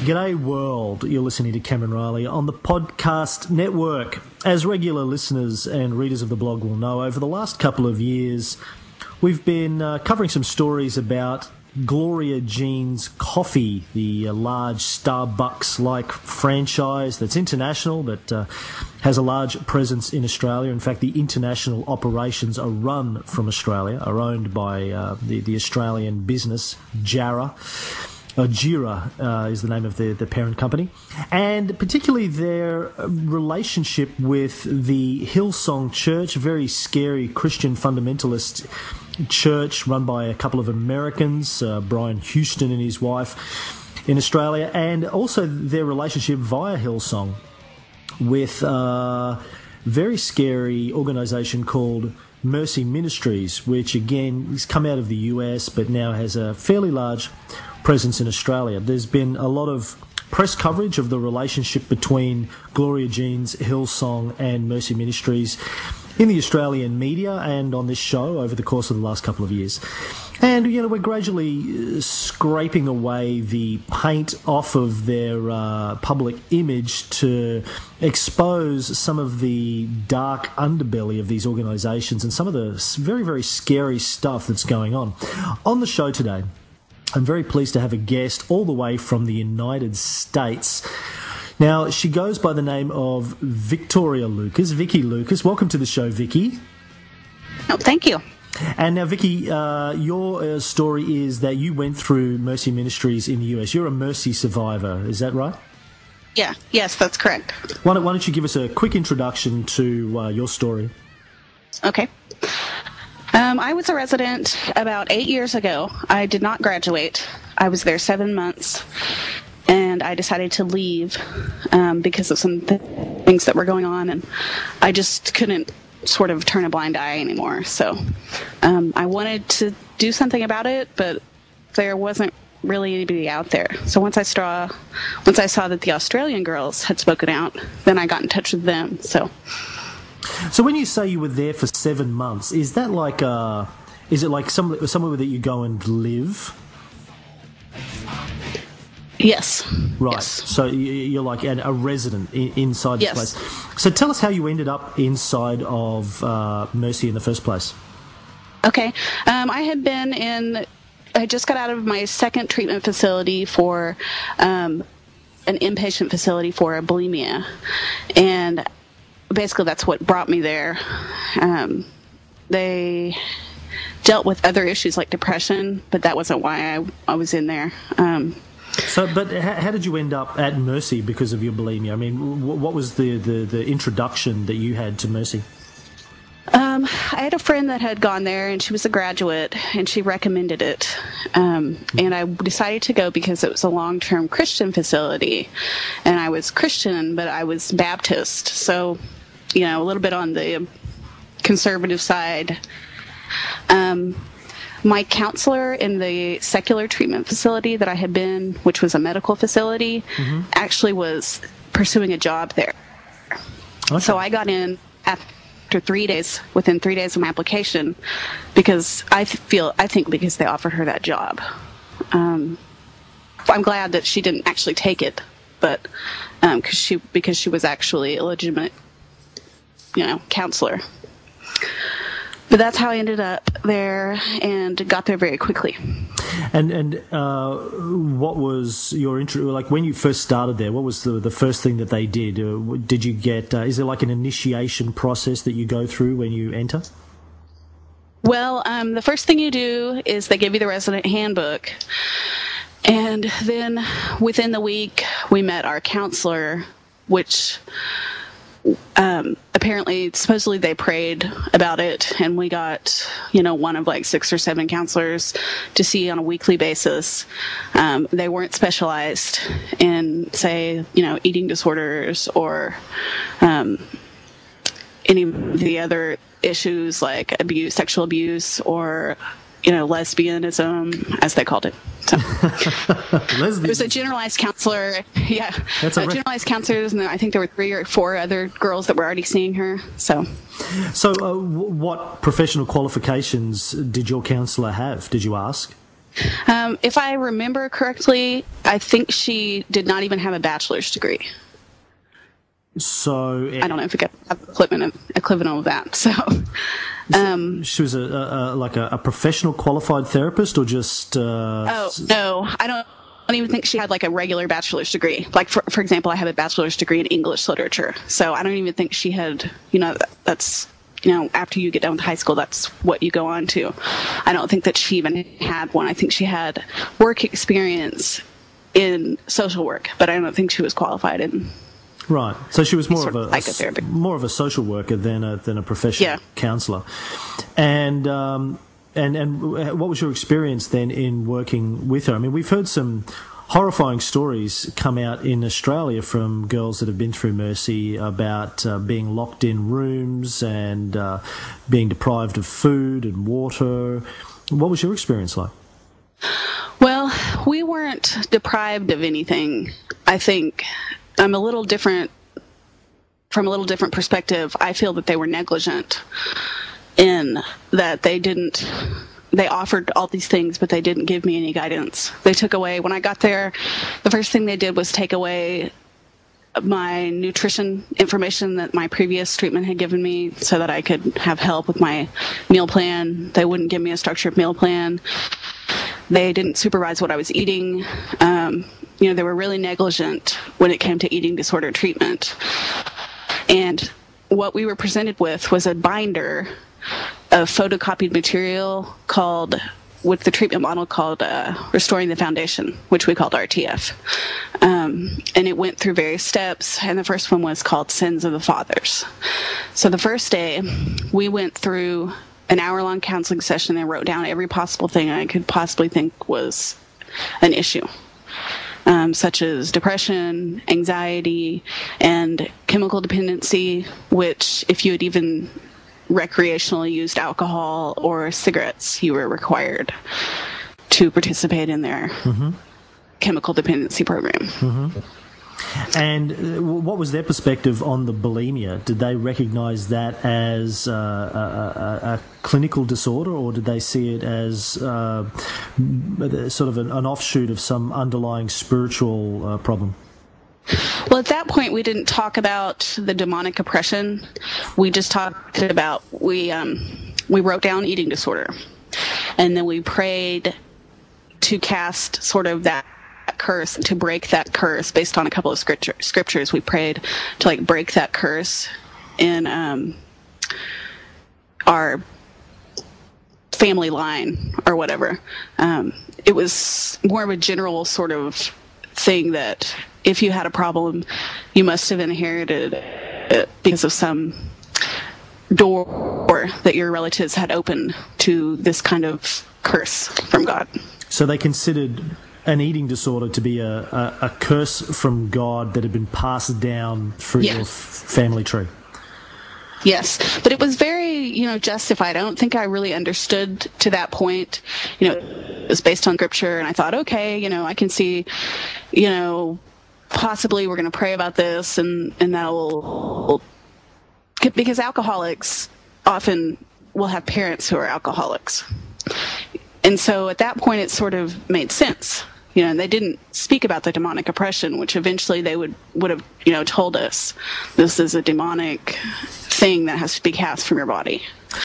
G'day world, you're listening to Cameron Reilly on the podcast network. As regular listeners and readers of the blog will know, over the last couple of years we've been covering some stories about Gloria Jean's Coffee, the large Starbucks-like franchise that's international but has a large presence in Australia. In fact, the international operations are run from Australia, are owned by the Australian business, Jira is the name of the parent company, and particularly their relationship with the Hillsong Church, a very scary Christian fundamentalist church run by a couple of Americans, Brian Houston and his wife in Australia, and also their relationship via Hillsong with a very scary organisation called Ministries, which again has come out of the US but now has a fairly large presence in Australia. There's been a lot of press coverage of the relationship between Gloria Jean's Hillsong and Mercy Ministries in the Australian media and on this show over the course of the last couple of years. And, you know, we're gradually scraping away the paint off of their public image to expose some of the dark underbelly of these organisations and some of the very, very scary stuff that's going on. On the show today, I'm very pleased to have a guest all the way from the United States. Now, she goes by the name of Victoria Lucas, Vicky Lucas. Welcome to the show, Vicky. Oh, thank you. And now, Vicky, your story is that you went through Mercy Ministries in the US. You're a Mercy survivor, is that right? Yeah, yes, that's correct. Why don't you give us a quick introduction to your story? Okay. I was a resident about 8 years ago. I did not graduate. I was there 7 months, and I decided to leave because of some things that were going on, and I just couldn't sort of turn a blind eye anymore. So I wanted to do something about it, but there wasn't really anybody out there. So once I saw that the Australian girls had spoken out, then I got in touch with them. So when you say you were there for 7 months, is that like is it like somewhere that you go and live? Yes. Right. Yes. So you're like a resident inside this Yes. place. So tell us how you ended up inside of Mercy in the first place. Okay. I just got out of my second treatment facility for an inpatient facility for bulimia, and basically that's what brought me there. They dealt with other issues like depression, but that wasn't why I was in there. But how did you end up at Mercy because of your bulimia? I mean, what was the introduction that you had to Mercy? I had a friend that had gone there, and she was a graduate, and she recommended it. And I decided to go because it was a long-term Christian facility, and I was Christian, but I was Baptist, so, you know, a little bit on the conservative side. My counselor in the secular treatment facility that I had been, which was a medical facility, actually was pursuing a job there. Okay. So I got in after 3 days, within 3 days of my application, because I think because they offered her that job. I'm glad that she didn't actually take it, but because she was actually a legitimate, counselor. But that's how I ended up there and got there very quickly. And what was your intro? Like when you first started there, what was the first thing that they did? Did you get? Is there like an initiation process that you go through when you enter? Well, the first thing you do is they give you the resident handbook, and then within the week we met our counselor, which. Supposedly they prayed about it, and we got, one of like 6 or 7 counselors to see on a weekly basis. They weren't specialized in, say, eating disorders or any of the other issues like abuse, sexual abuse, or lesbianism, as they called it. So it was a generalized counselor. Yeah, generalized counselors, and I think there were 3 or 4 other girls that were already seeing her. So what professional qualifications did your counselor have? Did you ask? If I remember correctly, I think she did not even have a bachelor's degree. So I don't know if we got equivalent of that. So she was a professional qualified therapist, or just? Oh no, I don't even think she had like a regular bachelor's degree. Like for example, I have a bachelor's degree in English literature, so I don't even think she had. That's after you get done with high school, that's what you go on to. I don't think that she even had one. I think she had work experience in social work, but I don't think she was qualified in. Right, so she was more of a social worker than a professional counselor. And what was your experience then in working with her? I mean, we've heard some horrifying stories come out in Australia from girls that have been through Mercy about being locked in rooms and being deprived of food and water. What was your experience like? Well, we weren't deprived of anything. I think I'm a little different from a little different perspective. I feel that they were negligent in that they offered all these things, but they didn't give me any guidance. They took away, when I got there, the first thing they did was take away my nutrition information that my previous treatment had given me so that I could have help with my meal plan. They wouldn't give me a structured meal plan. They didn't supervise what I was eating. They were really negligent when it came to eating disorder treatment. And what we were presented with was a binder of photocopied material with the treatment model called Restoring the Foundation, which we called RTF. And it went through various steps, and the first one was called Sins of the Fathers. So the first day, we went through an hour-long counseling session and wrote down every possible thing I could possibly think was an issue, such as depression, anxiety, and chemical dependency, which if you had even recreationally used alcohol or cigarettes, you were required to participate in their chemical dependency program. Mm-hmm. And what was their perspective on the bulimia? Did they recognize that as a clinical disorder, or did they see it as sort of an offshoot of some underlying spiritual problem? Well, at that point, we didn't talk about the demonic oppression. We just talked about, we wrote down eating disorder, and then we prayed to cast sort of that curse, to break that curse based on a couple of scriptures. We prayed to break that curse in our family line or whatever. It was more of a general sort of thing that if you had a problem, you must have inherited it because of some door that your relatives had opened to this kind of curse from God. So they considered an eating disorder to be a curse from God that had been passed down through your family tree. Yes, but it was very, justified. I don't think I really understood to that point. It was based on scripture, and I thought, okay, I can see, possibly we're going to pray about this, and that will, because alcoholics often will have parents who are alcoholics. And so at that point, it sort of made sense. And they didn't speak about the demonic oppression, which eventually they would have, told us this is a demonic thing that has to be cast from your body.